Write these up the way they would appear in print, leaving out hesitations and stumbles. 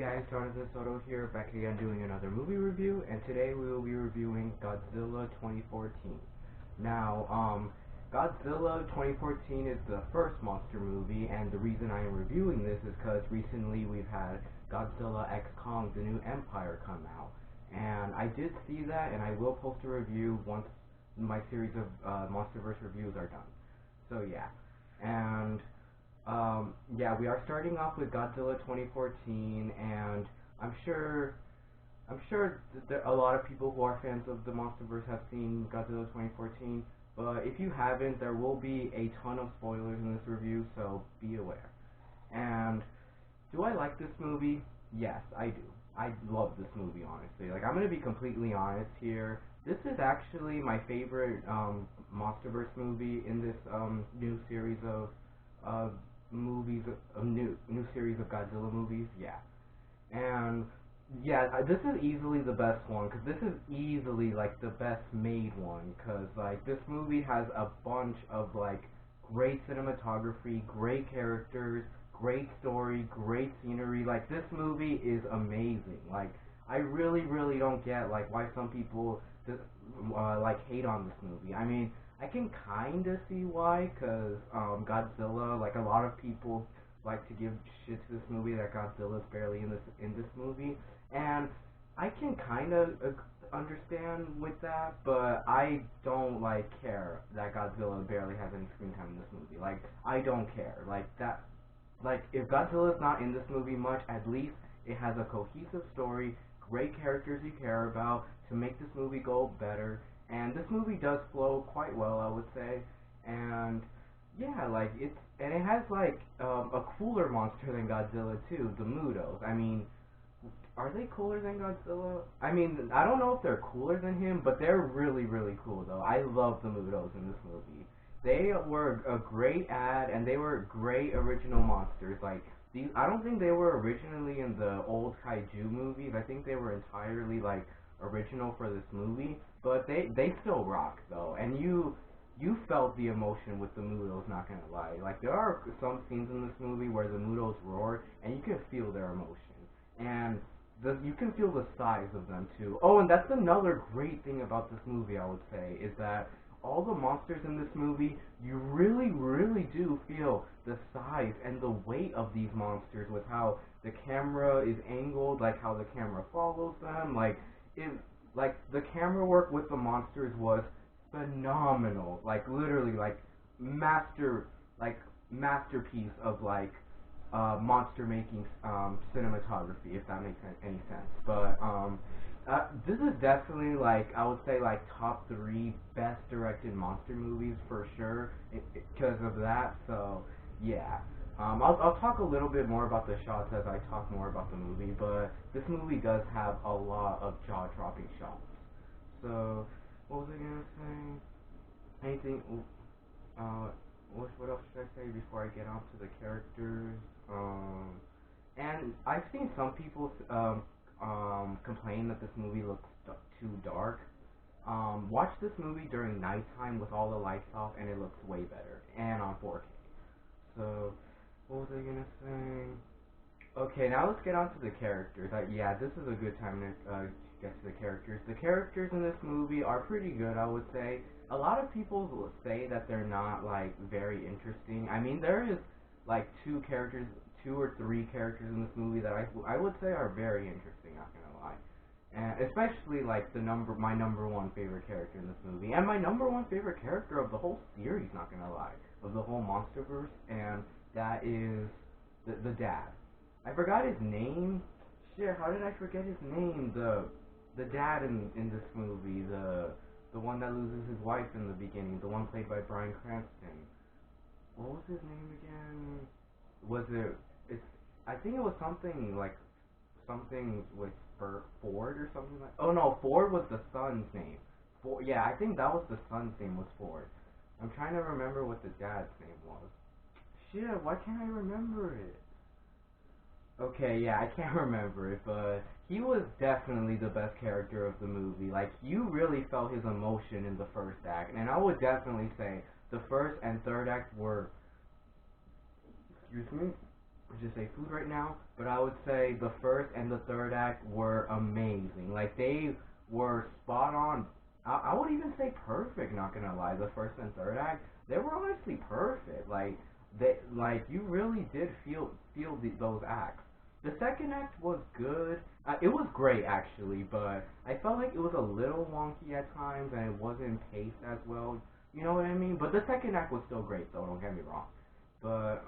guys, Jonathan Soto here, back again doing another movie review, and today we will be reviewing Godzilla 2014. Now, Godzilla 2014 is the first monster movie, and the reason I am reviewing this is because recently we've had Godzilla X Kong: The New Empire come out, and I did see that, and I will post a review once my series of MonsterVerse reviews are done. So yeah, and yeah, we are starting off with Godzilla 2014, and I'm sure that a lot of people who are fans of the MonsterVerse have seen Godzilla 2014, but if you haven't, there will be a ton of spoilers in this review, so be aware. And do I like this movie? Yes, I do. I love this movie, honestly. Like, I'm gonna be completely honest here. This is actually my favorite MonsterVerse movie in this new series of movies, a new series of Godzilla movies. Yeah, and yeah, this is easily the best one, because this is easily like the best made one, because like this movie has a bunch of like great cinematography, great characters, great story, great scenery. Like, this movie is amazing. Like, I really don't get like why some people like hate on this movie. I mean, I can kind of see why, because Godzilla, like, a lot of people like to give shit to this movie that Godzilla's barely in this movie, and I can kind of understand with that, but I don't like care that Godzilla barely has any screen time in this movie. Like, I don't care. Like, that, like, if Godzilla's not in this movie much, at least it has a cohesive story, great characters you care about to make this movie go better. And this movie does flow quite well, I would say. And yeah, like, it has like a cooler monster than Godzilla too, the Mutos. I mean, are they cooler than Godzilla? I mean, I don't know if they're cooler than him, but they're really cool though. I love the Mutos in this movie. They were a great add, and they were great original monsters. Like, these, I don't think they were originally in the old kaiju movies. I think they were entirely like original for this movie, but they still rock though, and you felt the emotion with the Mutos, not gonna lie. Like, there are some scenes in this movie where the Mutos roar, and you can feel their emotion, and you can feel the size of them too. Oh, and that's another great thing about this movie, I would say, is that all the monsters in this movie, you really do feel the size and the weight of these monsters with how the camera is angled, like how the camera follows them. Like, the camera work with the monsters was phenomenal. Like, literally, like, masterpiece of like monster making cinematography, if that makes any sense. But this is definitely, like, I would say, like, top 3 best directed monster movies for sure, because of that. So yeah, I'll talk a little bit more about the shots as I talk more about the movie, but this movie does have a lot of jaw-dropping shots. So what was I gonna say? Anything? What else should I say before I get on to the characters? And I've seen some people complain that this movie looks too dark. Watch this movie during nighttime with all the lights off, and it looks way better, and on 4K. So what was I gonna say? Okay, now let's get on to the characters. Yeah, this is a good time to get to the characters. The characters in this movie are pretty good, I would say. A lot of people will say that they're not, like, very interesting. I mean, there is, like, 2 or 3 characters in this movie that I would say are very interesting, not gonna lie. And especially, like, my number 1 favorite character in this movie. And my number 1 favorite character of the whole series, not gonna lie. Of the whole MonsterVerse, and that is the dad. I forgot his name. Shit, how did I forget his name? The dad in this movie, the one that loses his wife in the beginning, the one played by Bryan Cranston. What was his name again? I think it was something with Ford or something like. Oh no, Ford was the son's name. Yeah, I think that was the son's name, was Ford. I'm trying to remember what the dad's name was. Shit, why can't I remember it? Okay, yeah, I can't remember it, but he was definitely the best character of the movie. Like, you really felt his emotion in the first act, and I would definitely say the first and third act were, excuse me, just say food right now, but I would say the first and the third act were amazing. Like they were spot on. I would even say perfect. Not gonna lie, the first and third act they were honestly perfect. Like you really did feel those acts. The second act was good. It was great actually, but I felt like it was a little wonky at times and it wasn't paced as well. You know what I mean? But the second act was still great though. Don't get me wrong. But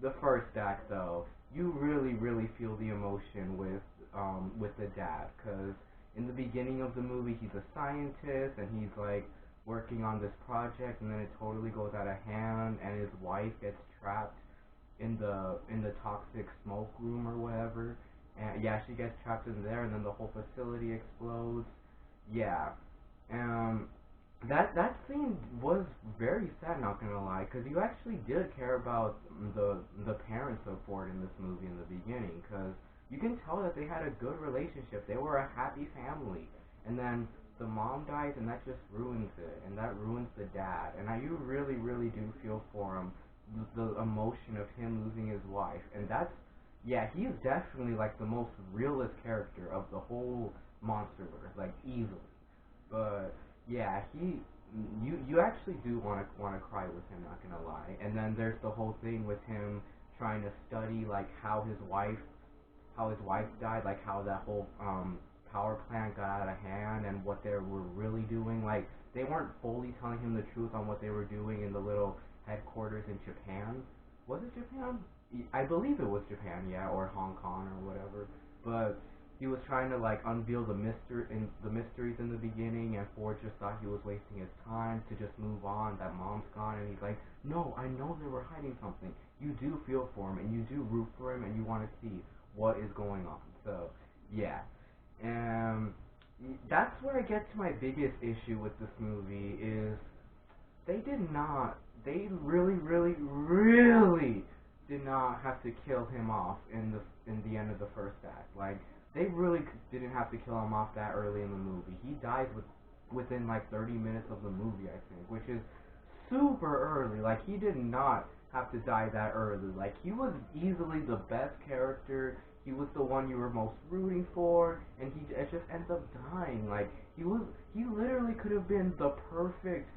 the first act though, you really feel the emotion with the dad, cause in the beginning of the movie he's a scientist and he's like working on this project and then it totally goes out of hand and his wife gets trapped in the toxic smoke room or whatever. And yeah, she gets trapped in there and then the whole facility explodes. Yeah. Um that scene was very sad, not gonna lie, because you actually did care about the parents of Ford in this movie in the beginning, because you can tell that they had a good relationship. They were a happy family, and then the mom dies, and that just ruins it, and that ruins the dad. And you really do feel for him, the emotion of him losing his wife, and that's yeah, he's definitely like the most realist character of the whole MonsterVerse, like easily. But yeah, you actually do want to cry with him, not gonna lie. And then there's the whole thing with him trying to study like how his wife died, like how that whole power plant got out of hand and what they were really doing. Like they weren't fully telling him the truth on what they were doing in the little headquarters in Japan. Was it Japan? I believe it was Japan, yeah, or Hong Kong or whatever. But he was trying to like unveil the mysteries in the beginning, and Ford just thought he was wasting his time to just move on. That mom's gone, and he's like, no, I know they were hiding something. You do feel for him, and you do root for him, and you want to see what is going on. So yeah, and that's where I get to my biggest issue with this movie is they did not. They really did not have to kill him off in the end of the first act. Like they really didn't have to kill him off that early in the movie. He dies within like 30 minutes of the movie, I think, which is super early. Like he did not have to die that early. Like he was easily the best character. He was the one you were most rooting for, and he just ends up dying. Like he literally could have been the perfect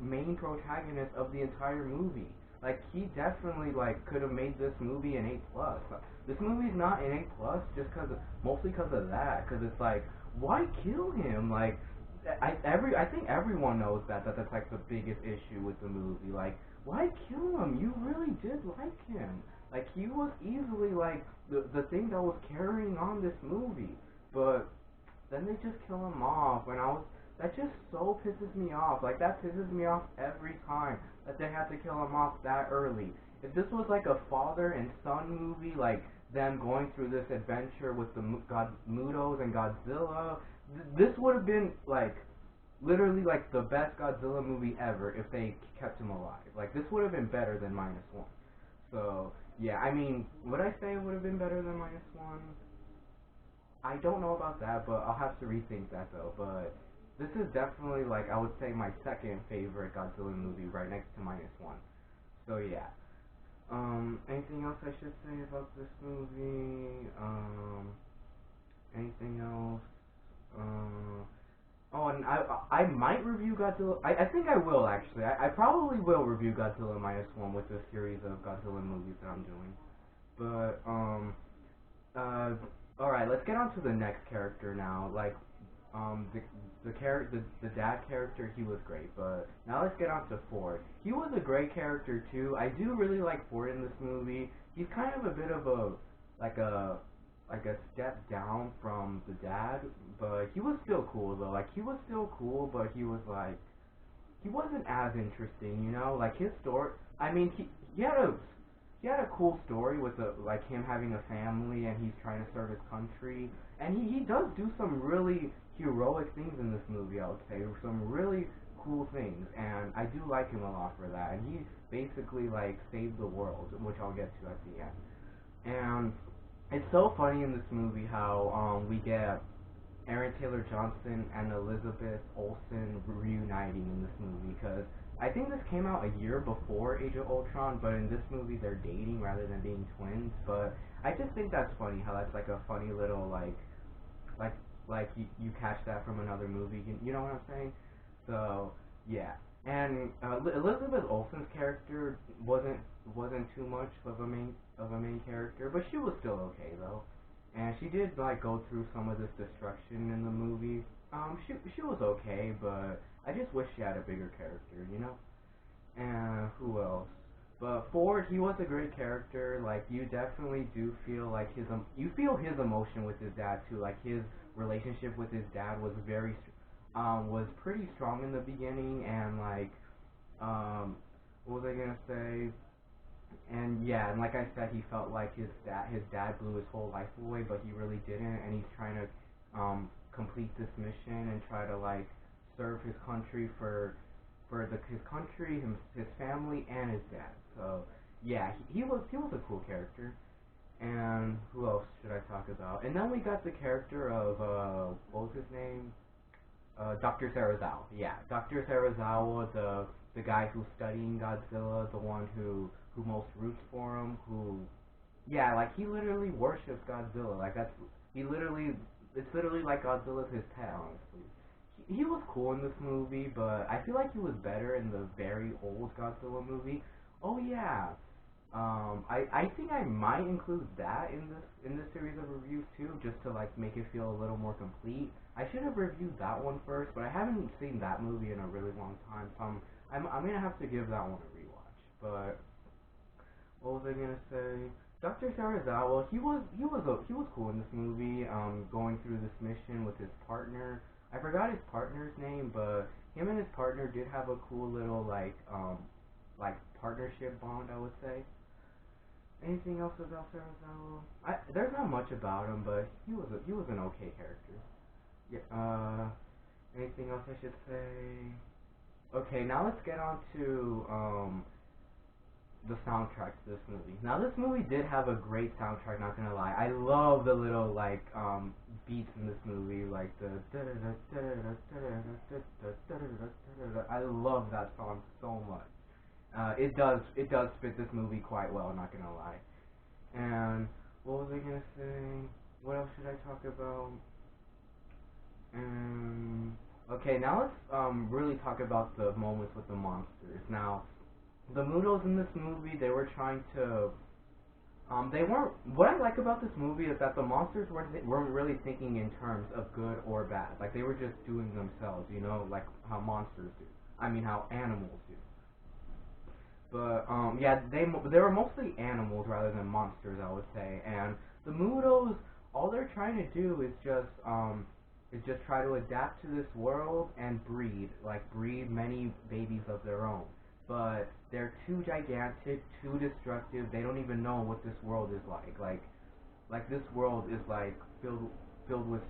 main protagonist of the entire movie. Like he definitely like could have made this movie an A+. This movie's not an A+ just mostly because of that. Because it's like, why kill him? Like I think everyone knows that's like the biggest issue with the movie. Like why kill him? You really did like him. Like he was easily like the thing that was carrying on this movie. But then they just kill him off, and that just so pisses me off. Like that pisses me off every time that they had to kill him off that early. If this was like a father and son movie, like them going through this adventure with the Mutos and Godzilla, this would have been like literally like the best Godzilla movie ever if they kept him alive. Like this would have been better than -1. So yeah, I mean, would I say it would have been better than -1? I don't know about that, but I'll have to rethink that though. But this is definitely like I would say my second favorite Godzilla movie, right next to -1. So yeah. Anything else I should say about this movie? Anything else? Oh, and I might review Godzilla. I think I will actually. I probably will review Godzilla -1 with this series of Godzilla movies that I'm doing. But uh, all right, let's get on to the next character now. Like the dad character, he was great, but now let's get on to Ford. He was a great character too. I do really like Ford in this movie. He's kind of a bit of like a like a step down from the dad, but he was still cool though. Like he was still cool, but he wasn't as interesting, you know? Like his story, I mean, he had a cool story with like him having a family and he's trying to serve his country, and he does do some really heroic things in this movie. I would say some really cool things, and I do like him a lot for that. And he basically like saved the world, which I'll get to at the end. And it's so funny in this movie how we get Aaron Taylor Johnson and Elizabeth Olsen reuniting in this movie, because I think this came out a year before Age of Ultron, but in this movie they're dating rather than being twins. But I just think that's funny how that's like a funny little like you catch that from another movie. You know what I'm saying? So yeah. And Elizabeth Olsen's character wasn't too much of a main character, but she was still okay though. And she did like go through some of this destruction in the movie. She was okay, but I just wish she had a bigger character, you know. And who else? But Ford, he was a great character. Like you definitely do feel like you feel his emotion with his dad too. Like his relationship with his dad was pretty strong in the beginning, and like what was I gonna say? And yeah, and like I said, he felt like his dad blew his whole life away, but he really didn't, and he's trying to complete this mission and try to like serve his country his country, his family, and his dad. So yeah, he was a cool character. And who else should I talk about? And then we got the character of what was his name? Dr. Serizawa. Yeah, Dr. Serizawa, the guy who's studying Godzilla, the one who most roots for him, who yeah, like he literally worships Godzilla. Like it's literally like Godzilla's his pet, honestly. He was cool in this movie, but I feel like he was better in the very old Godzilla movie. Oh yeah, I think I might include that in this series of reviews too, just to like make it feel a little more complete. I should have reviewed that one first, but I haven't seen that movie in a really long time, so I'm gonna have to give that one a rewatch. But what was I gonna say? Dr. Serizawa, he was cool in this movie. Going through this mission with his partner. I forgot his partner's name, but him and his partner did have a cool little like partnership bond, I would say. Anything else about Serizawa? There's not much about him, but he was an okay character. Yeah. Anything else I should say? Okay, now let's get on to the soundtrack to this movie. Now this movie did have a great soundtrack, not gonna lie. I love the little like beats in this movie, like the I love that song so much. It does fit this movie quite well, not gonna lie. And what was I gonna say? What else should I talk about? Um okay, now let's really talk about the moments with the monsters. Now the Mudos in this movie, they were trying to they weren't. What I like about this movie is that the monsters weren't really thinking in terms of good or bad. Like they were just doing themselves, you know, like how monsters do. I mean, how animals do. But yeah, they were mostly animals rather than monsters, I would say. And the Mudos, all they're trying to do is just try to adapt to this world and breed many babies of their own. But they're too gigantic, too destructive. They don't even know what this world is like. Like this world is like filled with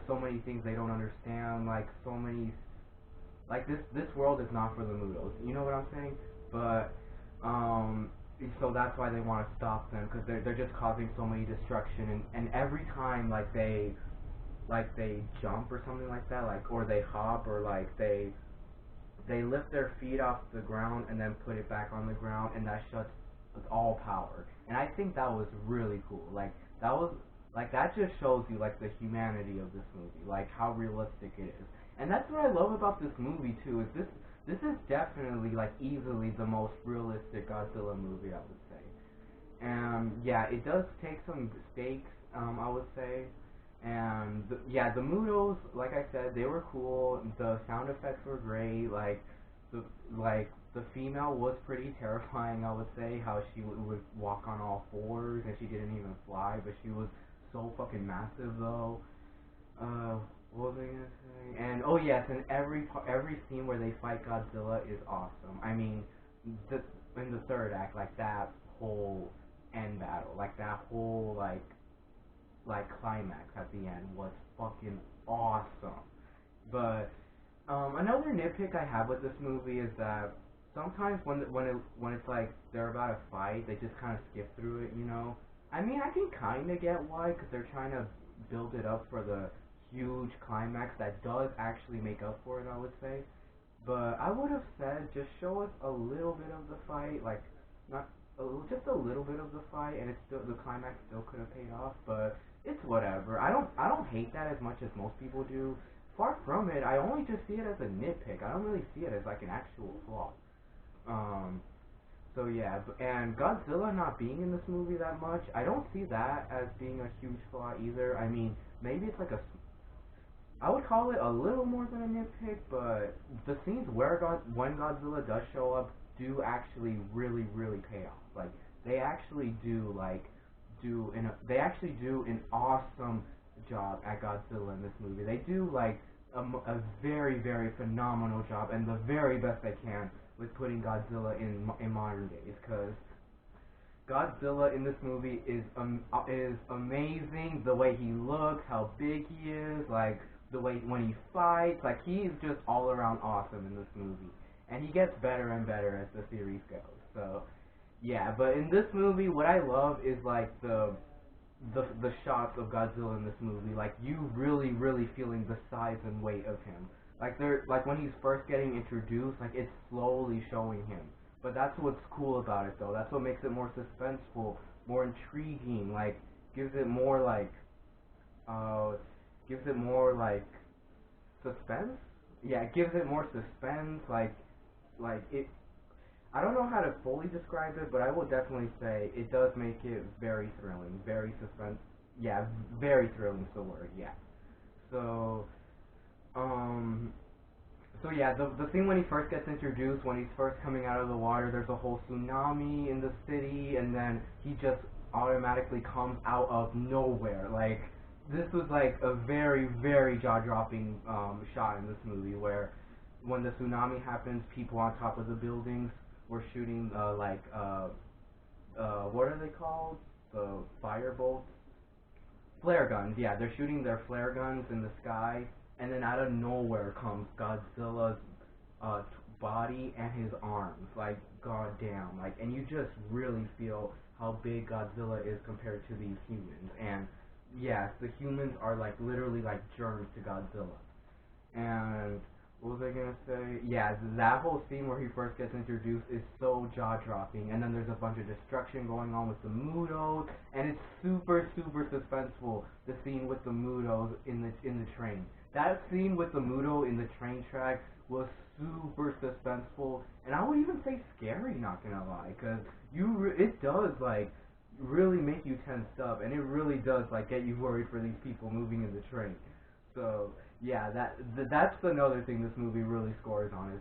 so many things they don't understand. Like so many this world is not for the Mudos. You know what I'm saying? But so that's why they want to stop them because they're just causing so many destruction and every time they jump or something like that, like or they hop or like they lift their feet off the ground and then put it back on the ground, and that shuts all power. And I think that was really cool. That just shows you like the humanity of this movie, like how realistic it is. And that's what I love about this movie too. Is this is definitely like easily the most realistic Godzilla movie, I would say. And yeah, it does take some stakes, I would say. And yeah, the Mudos, like I said, they were cool. The sound effects were great. The the female was pretty terrifying. I would say how she would walk on all fours and she didn't even fly, but she was so fucking massive though. What was I gonna say? And oh yes, and every scene where they fight Godzilla is awesome. I mean, in the third act, like that whole end battle, like that whole climax at the end was fucking awesome. But another nitpick I have with this movie is that sometimes when it's like they're about to fight, they just kind of skip through it. You know, I mean, I can kind of get why, because they're trying to build it up for the huge climax that does actually make up for it, I would say. But I would have said just show us a little bit of the fight, like not just a little bit of the fight, and it's still the climax still could have paid off. But it's whatever. I don't hate that as much as most people do. Far from it. I only just see it as a nitpick. I don't really see it as like an actual flaw. Um, so yeah, and Godzilla not being in this movie that much, I don't see that as being a huge flaw either. I mean, maybe it's like I would call it a little more than a nitpick, but the scenes where when Godzilla does show up do actually really really pay off. Like they actually do they actually do an awesome job at Godzilla in this movie. They do like a very very phenomenal job and the very best they can with putting Godzilla in modern days, because Godzilla in this movie is amazing. The way he looks, how big he is, like the way when he fights, like he's just all around awesome in this movie. And he gets better and better as the series goes. So yeah, but in this movie, what I love is like the shots of Godzilla in this movie. Like you really feeling the size and weight of him. Like when he's first getting introduced, like it's slowly showing him. But that's what's cool about it though. That's what makes it more suspenseful, more intriguing, like gives it more like uh gives it more like suspense? Yeah, it gives it more suspense, like it I don't know how to fully describe it, but I will definitely say it does make it very thrilling, very suspense. Yeah, very thrilling is the word. Yeah. So, um, so yeah, the thing when he first gets introduced, when he's first coming out of the water, there's a whole tsunami in the city, and then he just automatically comes out of nowhere. Like this was like a very very jaw-dropping shot in this movie where when the tsunami happens, people on top of the buildings were shooting what are they called? The fire bolts, flare guns. Yeah, they're shooting their flare guns in the sky, and then out of nowhere comes Godzilla's body and his arms. Like goddamn, like, and you just really feel how big Godzilla is compared to these humans. And yes, the humans are like literally like germs to Godzilla. And what was I gonna say? Yeah, that whole scene where he first gets introduced is so jaw dropping, and then there's a bunch of destruction going on with the Mutos, and it's super suspenseful. The scene with the Mutos in the train. That scene with the Muto in the train track was super suspenseful, and I would even say scary. Not gonna lie, because it does like really make you tensed up, and it really does like get you worried for these people moving in the train. So yeah, that's another thing this movie really scores on is